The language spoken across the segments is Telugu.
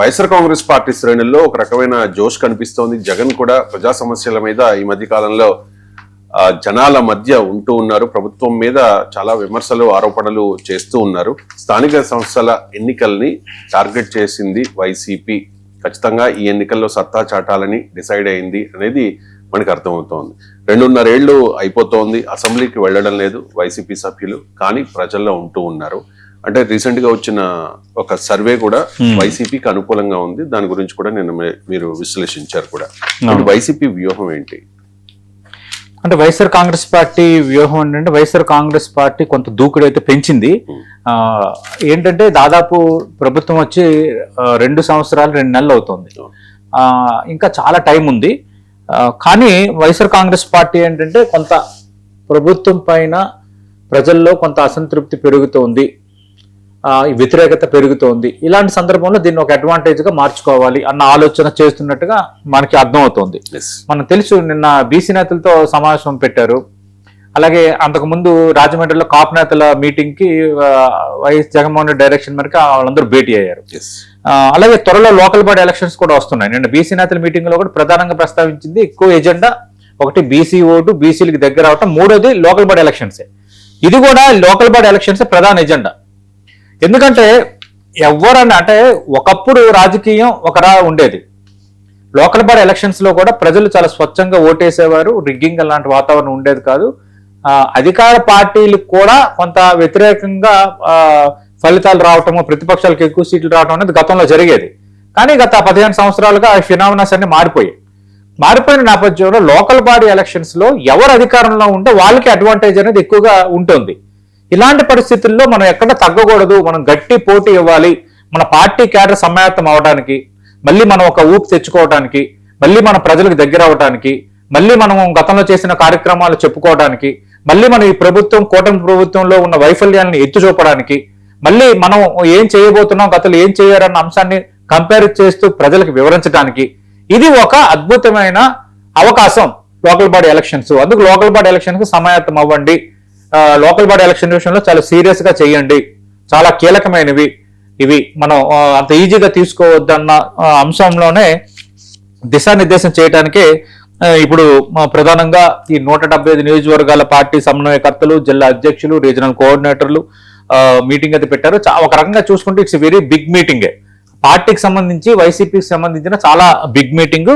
వైఎస్ఆర్ కాంగ్రెస్ పార్టీ శ్రేణుల్లో ఒక రకమైన జోష్ కనిపిస్తోంది. జగన్ కూడా ప్రజా సమస్యల మీద ఈ మధ్య కాలంలో జనాల మధ్య ఉంటూ ఉన్నారు. ప్రభుత్వం మీద చాలా విమర్శలు ఆరోపణలు చేస్తూ ఉన్నారు. స్థానిక సంస్థల ఎన్నికల్ని టార్గెట్ చేసింది వైసీపీ. ఖచ్చితంగా ఈ ఎన్నికల్లో సత్తా చాటాలని డిసైడ్ అయింది అనేది మనకు అర్థమవుతోంది. 2.5 ఏళ్లు అయిపోతోంది, అసెంబ్లీకి వెళ్ళడం లేదు వైసీపీ సభ్యులు, కానీ ప్రజల్లో ఉంటూ ఉన్నారు. అంటే రీసెంట్ గా వచ్చిన ఒక సర్వే కూడా వైసీపీకి అనుకూలంగా ఉంది. దాని గురించి కూడా మీరు విశ్లేషించారు కూడా. వైసీపీ వ్యూహం ఏంటి అంటే వైఎస్ఆర్ కాంగ్రెస్ పార్టీ వ్యూహం ఏంటంటే వైఎస్ఆర్ కాంగ్రెస్ పార్టీ కొంత దూకుడు అయితే పెంచింది. ఏంటంటే దాదాపు ప్రభుత్వం వచ్చి 2 సంవత్సరాలు 2 నెలలు అవుతుంది. ఇంకా చాలా టైం ఉంది. కానీ వైఎస్ఆర్ కాంగ్రెస్ పార్టీ ఏంటంటే కొంత ప్రభుత్వం పైన ప్రజల్లో కొంత అసంతృప్తి పెరుగుతోంది, వ్యతిరేకత పెరుగుతోంది. ఇలాంటి సందర్భంలో దీన్ని ఒక అడ్వాంటేజ్ గా మార్చుకోవాలి అన్న ఆలోచన చేస్తున్నట్టుగా మనకి అర్థమవుతోంది. మనం తెలుసు, నిన్న బీసీ నేతలతో సమావేశం పెట్టారు. అలాగే అంతకుముందు రాజమండ్రిలో కాపు నేతల మీటింగ్ కి వైఎస్ జగన్మోహన్ రెడ్డి డైరెక్షన్ మేరకు వాళ్ళందరూ భేటీ అయ్యారు. అలాగే త్వరలో లోకల్ బాడీ ఎలక్షన్స్ కూడా వస్తున్నాయి. నిన్న బీసీ నేతల మీటింగ్ లో కూడా ప్రధానంగా ప్రస్తావించింది ఎక్కువ ఎజెండా ఒకటి బీసీ ఓటు, బీసీలకు దగ్గర అవటం, 3వది లోకల్ బాడీ ఎలక్షన్సే. ఇది కూడా లోకల్ బాడీ ఎలక్షన్స్ ప్రధాన ఎజెండా. ఎందుకంటే ఎవరన్నా అంటే ఒకప్పుడు రాజకీయం ఒకరా ఉండేది. లోకల్ బాడీ ఎలక్షన్స్ లో కూడా ప్రజలు చాలా స్వచ్ఛంగా ఓటేసేవారు. రిగ్గింగ్ అలాంటి వాతావరణం ఉండేది కాదు. అధికార పార్టీలకు కూడా కొంత వ్యతిరేకంగా ఫలితాలు రావటము, ప్రతిపక్షాలకు ఎక్కువ సీట్లు రావటం అనేది గతంలో జరిగేది. కానీ గత 15 సంవత్సరాలుగా ఆ ఫినామినాస్ అన్ని మారిపోయిన నేపథ్యంలో లోకల్ బాడీ ఎలక్షన్స్ లో ఎవరు అధికారంలో ఉంటే వాళ్ళకి అడ్వాంటేజ్ అనేది ఎక్కువగా ఉంటుంది. ఇలాంటి పరిస్థితుల్లో మనం ఎక్కడ తగ్గకూడదు, మనం గట్టి పోటీ ఇవ్వాలి. మన పార్టీ క్యాడర్ సమాయత్తం అవడానికి, మళ్ళీ మనం ఒక ఊపు తెచ్చుకోవడానికి, మళ్ళీ మన ప్రజలకు దగ్గర అవడానికి, మళ్ళీ మనం గతంలో చేసిన కార్యక్రమాలు చెప్పుకోవడానికి, మళ్ళీ మన ఈ ప్రభుత్వం కూటమి ప్రభుత్వంలో ఉన్న వైఫల్యాలను ఎత్తి చూపడానికి, మళ్ళీ మనం ఏం చేయబోతున్నాం, గతంలో ఏం చేయారన్న అంశాన్ని కంపేర్ చేస్తూ ప్రజలకు వివరించడానికి ఇది ఒక అద్భుతమైన అవకాశం లోకల్ బాడీ ఎలక్షన్స్. అందుకు లోకల్ బాడీ ఎలక్షన్స్ సమాయత్తం అవ్వండి. లోకల్ బాడీ ఎలక్షన్ విషయంలో చాలా సీరియస్ గా చేయండి. చాలా కీలకమైనవి ఇవి. మనం అంత ఈజీగా తీసుకోవద్దన్న అంశంలోనే దిశానిర్దేశం చేయడానికే ఇప్పుడు ప్రధానంగా ఈ 175 నియోజకవర్గాల పార్టీ సమన్వయకర్తలు, జిల్లా అధ్యక్షులు, రీజనల్ కోఆర్డినేటర్లు మీటింగ్ అయితే పెట్టారు. ఒక రకంగా చూసుకుంటే ఇట్స్ వెరీ బిగ్ మీటింగే. పార్టీకి సంబంధించి, వైసీపీకి సంబంధించిన చాలా బిగ్ మీటింగ్.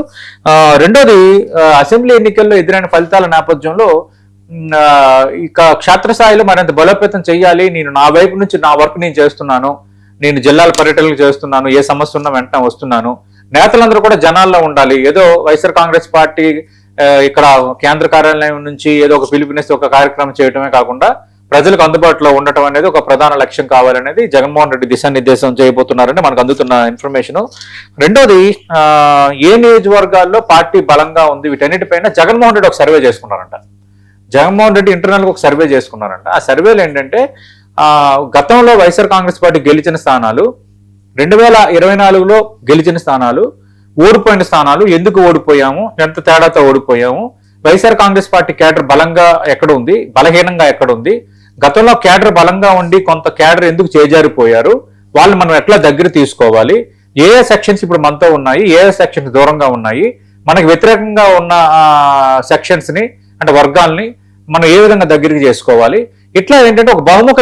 రెండోది, అసెంబ్లీ ఎన్నికల్లో ఎదురైన ఫలితాల నేపథ్యంలో ఇక క్షేత్రస్థాయిలో మరింత బలోపేతం చేయాలి. నేను నా వైపు నుంచి నా వర్క్ నేను చేస్తున్నాను, నేను జిల్లాల పర్యటనలు చేస్తున్నాను, ఏ సమస్య ఉన్నా వెంటనే వస్తున్నాను. నేతలందరూ కూడా జనాల్లో ఉండాలి. ఏదో వైఎస్ఆర్ కాంగ్రెస్ పార్టీ ఇక్కడ కేంద్ర కార్యాలయం నుంచి ఏదో ఒక పిలుపునిస్తే ఒక కార్యక్రమం చేయడమే కాకుండా ప్రజలకు అందుబాటులో ఉండటం అనేది ఒక ప్రధాన లక్ష్యం కావాలనేది జగన్మోహన్ రెడ్డి దిశానిర్దేశం చేయబోతున్నారని మనకు అందుతున్న ఇన్ఫర్మేషన్. రెండోది, ఏ నియోజకవర్గాల్లో పార్టీ బలంగా ఉంది, వీటన్నిటిపైన జగన్మోహన్ రెడ్డి ఒక సర్వే చేసుకున్నారంట. జగన్మోహన్ రెడ్డి ఇంటర్నల్ గా ఒక సర్వే చేసుకున్నారంట. ఆ సర్వేలు ఏంటంటే గతంలో వైఎస్ఆర్ కాంగ్రెస్ పార్టీ గెలిచిన స్థానాలు, 2024లో గెలిచిన స్థానాలు, ఓడిపోయిన స్థానాలు, ఎందుకు ఓడిపోయాము, ఎంత తేడాతో ఓడిపోయాము, వైఎస్ఆర్ కాంగ్రెస్ పార్టీ క్యాడర్ బలంగా ఎక్కడ ఉంది, బలహీనంగా ఎక్కడ ఉంది, గతంలో క్యాడర్ బలంగా ఉండి కొంత క్యాడర్ ఎందుకు చేజారిపోయారు, వాళ్ళు మనం ఎట్లా దగ్గర తీసుకోవాలి, ఏ సెక్షన్స్ ఇప్పుడు మనతో ఉన్నాయి, ఏ సెక్షన్స్ దూరంగా ఉన్నాయి, మనకు వ్యతిరేకంగా ఉన్న సెక్షన్స్ ని అంటే వర్గాల్ని మనం ఏ విధంగా దగ్గరికి చేసుకోవాలి. ఇట్లా ఏంటంటే ఒక బహుముఖ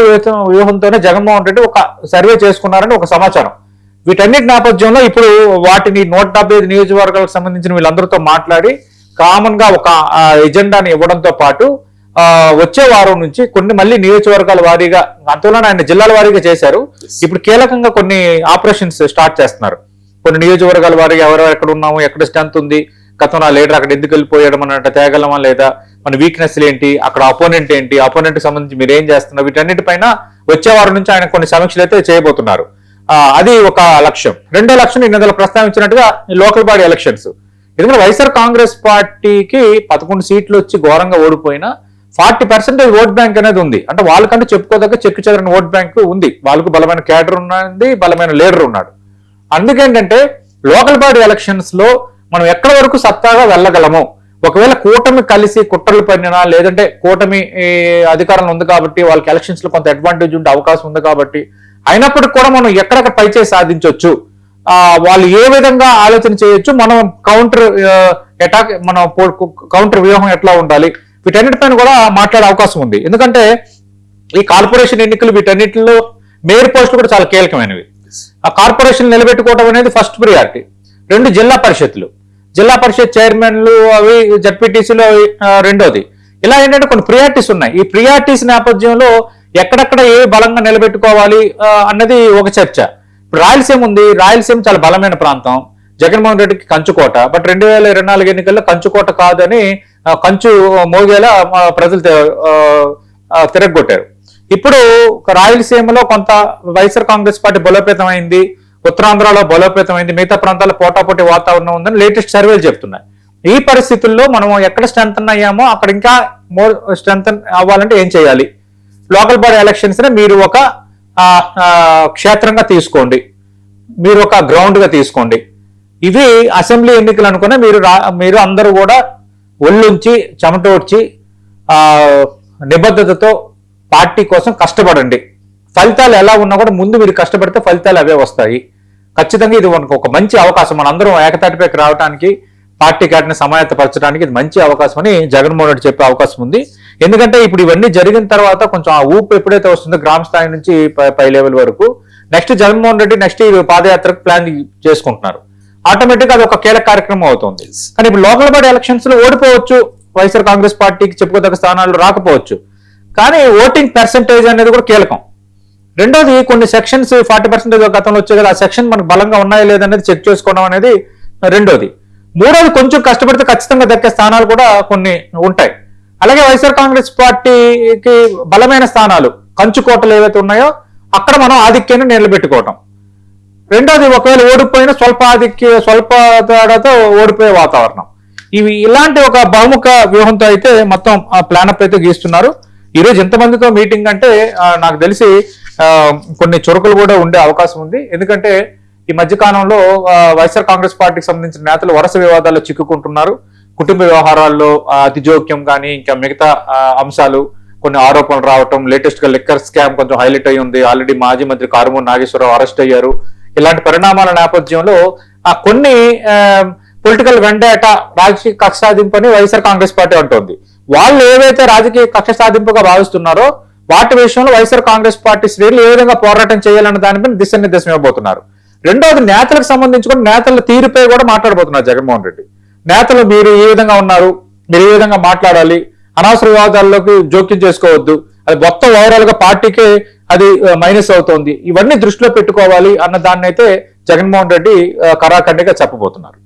వ్యూహంతోనే జగన్మోహన్ రెడ్డి ఒక సర్వే చేసుకున్నారని ఒక సమాచారం. వీటన్నిటి నేపథ్యంలో ఇప్పుడు వాటిని 175 నియోజకవర్గాలకు సంబంధించిన వీళ్ళందరితో మాట్లాడి కామన్ గా ఒక ఎజెండాని ఇవ్వడంతో పాటు వచ్చే వారం నుంచి కొన్ని మళ్ళీ నియోజకవర్గాల వారీగా, అంతలోనే ఆయన జిల్లాల వారీగా చేశారు. ఇప్పుడు కీలకంగా కొన్ని ఆపరేషన్స్ స్టార్ట్ చేస్తున్నారు. కొన్ని నియోజకవర్గాల వారీగా ఎవరెవరు ఎక్కడ ఉన్నాము, ఎక్కడ స్ట్రెంత్ ఉంది, గతంలో లీడర్ అక్కడ ఎందుకు వెళ్ళిపోయాడు, మన తేగలమా లేదా, మన వీక్నెస్లు ఏంటి, అక్కడ అపోనెంట్ ఏంటి, అపోనెంట్ కి సంబంధించి మీరు ఏం చేస్తున్నారు, వీటన్నిటిపైన వచ్చే వారం నుంచి ఆయన కొన్ని సమీక్షలు అయితే చేయబోతున్నారు. అది ఒక లక్ష్యం. రెండో లక్ష్యం ఇందులో ప్రస్తావించినట్టుగా లోకల్ బాడీ ఎలక్షన్స్. ఎందుకంటే వైఎస్ఆర్ కాంగ్రెస్ పార్టీకి 11 సీట్లు వచ్చి ఘోరంగా ఓడిపోయినా 40% ఓట్ బ్యాంక్ అనేది ఉంది. అంటే వాళ్ళకంటే చెప్పుకోదగ్గ చెక్కు చెదరని ఓట్ బ్యాంక్ ఉంది. వాళ్ళకు బలమైన క్యాడర్ ఉన్నది, బలమైన లీడర్ ఉన్నాడు. అందుకేంటంటే లోకల్ బాడీ ఎలక్షన్స్ లో మనం ఎక్కడి వరకు సత్తాగా వెళ్ళగలము, ఒకవేళ కూటమి కలిసి కుట్రలు పడినా, లేదంటే కూటమి అధికారంలో ఉంది కాబట్టి వాళ్ళకి ఎలక్షన్స్ లో కొంత అడ్వాంటేజ్ ఉండే అవకాశం ఉంది కాబట్టి, అయినప్పటికీ కూడా మనం ఎక్కడెక్కడ పై చేసి సాధించవచ్చు, వాళ్ళు ఏ విధంగా ఆలోచన చేయొచ్చు, మనం కౌంటర్ అటాక్, మనం కౌంటర్ వ్యూహం ఎట్లా ఉండాలి, వీటన్నిటిపైన కూడా మాట్లాడే అవకాశం ఉంది. ఎందుకంటే ఈ కార్పొరేషన్ ఎన్నికలు వీటన్నిటిలో మేయర్ పోస్టులు కూడా చాలా కీలకమైనవి. ఆ కార్పొరేషన్ నిలబెట్టుకోవడం అనేది ఫస్ట్ ప్రియారిటీ. 2 జిల్లా పరిషత్లు, జిల్లా పరిషత్ చైర్మన్లు అవి, జడ్పీటీసీలు అవి రెండోది. ఇలా ఏంటంటే కొన్ని ప్రియారిటీస్ ఉన్నాయి. ఈ ప్రియారిటీస్ నేపథ్యంలో ఎక్కడెక్కడ ఏ బలంగా నిలబెట్టుకోవాలి అన్నది ఒక చర్చ. ఇప్పుడు రాయలసీమ ఉంది, రాయలసీమ చాలా బలమైన ప్రాంతం, జగన్మోహన్ రెడ్డికి కంచుకోట. బట్ 2024 ఎన్నికల్లో కంచుకోట కాదని కంచు మోగేలా ప్రజలు తిరగొట్టారు. ఇప్పుడు రాయలసీమలో కొంత వైఎస్ఆర్ కాంగ్రెస్ పార్టీ బలోపేతమైంది, ఉత్తరాంధ్రలో బలోపేతమైంది, మిగతా ప్రాంతాల్లో పోటాపోటీ వాతావరణం ఉందని లేటెస్ట్ సర్వేలు చెప్తున్నాయి. ఈ పరిస్థితుల్లో మనం ఎక్కడ స్ట్రెంథన్ అయ్యామో అక్కడ ఇంకా మోర్ స్ట్రెంథన్ అవ్వాలంటే ఏం చేయాలి? లోకల్ బాడీ ఎలక్షన్స్ ని మీరు ఒక క్షేత్రంగా తీసుకోండి, మీరు ఒక గ్రౌండ్ గా తీసుకోండి. ఇవి అసెంబ్లీ ఎన్నికలు అనుకునే మీరు అందరూ కూడా ఒళ్ళుంచి చెమటోడ్చి నిబద్ధతతో పార్టీ కోసం కష్టపడండి. ఫలితాలు ఎలా ఉన్నా కూడా ముందు మీరు కష్టపడితే ఫలితాలు అవే వస్తాయి. ఖచ్చితంగా ఇది ఒక మంచి అవకాశం, మనందరం ఏకతాటిపైకి రావడానికి, పార్టీ క్యాడర్ని సమాయత్తపరచడానికి ఇది మంచి అవకాశం అని జగన్మోహన్ రెడ్డి చెప్పే అవకాశం ఉంది. ఎందుకంటే ఇప్పుడు ఇవన్నీ జరిగిన తర్వాత కొంచెం ఆ ఊపు ఎప్పుడైతే వస్తుందో గ్రామ స్థాయి నుంచి పై లెవెల్ వరకు, నెక్స్ట్ జగన్మోహన్ రెడ్డి నెక్స్ట్ పాదయాత్రకు ప్లాన్ చేసుకుంటున్నారు. ఆటోమేటిక్ అది ఒక కీలక కార్యక్రమం అవుతుంది. కానీ ఇప్పుడు లోకల్ బాడీ ఎలక్షన్స్ లో ఓడిపోవచ్చు, వైఎస్ఆర్ కాంగ్రెస్ పార్టీకి చెప్పుకోదగ్గ స్థానాలు రాకపోవచ్చు, కానీ ఓటింగ్ పర్సెంటేజ్ అనేది కూడా కీలకం. రెండోది కొన్ని సెక్షన్స్ 40% గతంలో వచ్చే కదా, ఆ సెక్షన్ మనకు బలంగా ఉన్నాయా లేదనేది చెక్ చేసుకోవడం అనేది రెండోది. మూడోది కొంచెం కష్టపడితే ఖచ్చితంగా దక్కే స్థానాలు కూడా కొన్ని ఉంటాయి. అలాగే వైఎస్ఆర్ కాంగ్రెస్ పార్టీకి బలమైన స్థానాలు కంచుకోటలు ఏవైతే ఉన్నాయో అక్కడ మనం ఆధిక్యాన్ని నిలబెట్టుకోవటం. రెండోది ఒకవేళ ఓడిపోయిన స్వల్ప తేడాతో ఓడిపోయే వాతావరణం. ఇలాంటి ఒక బహుముఖ వ్యూహంతో అయితే మొత్తం ప్లానప్ అయితే గీస్తున్నారు. ఈరోజు ఎంతమందితో మీటింగ్ అంటే నాకు తెలిసి కొన్ని చురుకులు కూడా ఉండే అవకాశం ఉంది. ఎందుకంటే ఈ మధ్యకాలంలో వైఎస్ఆర్ కాంగ్రెస్ పార్టీకి సంబంధించిన నేతలు వరుస వివాదాల్లో చిక్కుకుంటున్నారు. కుటుంబ వ్యవహారాల్లో అతి జోక్యం కానీ ఇంకా మిగతా అంశాలు కొన్ని ఆరోపణలు రావటం, లేటెస్ట్ గా లిక్కర్ స్కామ్ కొంచెం హైలైట్ అయి ఉంది. ఆల్రెడీ మాజీ మంత్రి కారుమూరి నాగేశ్వరరావు అరెస్ట్ అయ్యారు. ఇలాంటి పరిణామాల నేపథ్యంలో కొన్ని పొలిటికల్ వెండేట, రాజకీయ కక్ష సాధింపు అని వైఎస్ఆర్ కాంగ్రెస్ పార్టీ అంటోంది. వాళ్ళు ఏవైతే రాజకీయ కక్ష సాధింపుగా భావిస్తున్నారో వాటి విషయంలో వైఎస్ఆర్ కాంగ్రెస్ పార్టీ శ్రేణులు ఏ విధంగా పోరాటం చేయాలన్న దానిపైన దిశానిర్దేశం ఇవ్వబోతున్నారు. రెండోది నేతలకు సంబంధించి కూడా నేతల తీరుపై కూడా మాట్లాడబోతున్నారు జగన్మోహన్ రెడ్డి. నేతలు మీరు ఏ విధంగా ఉన్నారు, మీరు ఏ విధంగా మాట్లాడాలి, అనవసర వివాదాల్లోకి జోక్యం చేసుకోవద్దు, అది మొత్తం ఓవరాల్ గా పార్టీకే అది మైనస్ అవుతోంది, ఇవన్నీ దృష్టిలో పెట్టుకోవాలి అన్న దాన్ని అయితే జగన్మోహన్ రెడ్డి కరాఖండిగా చెప్పబోతున్నారు.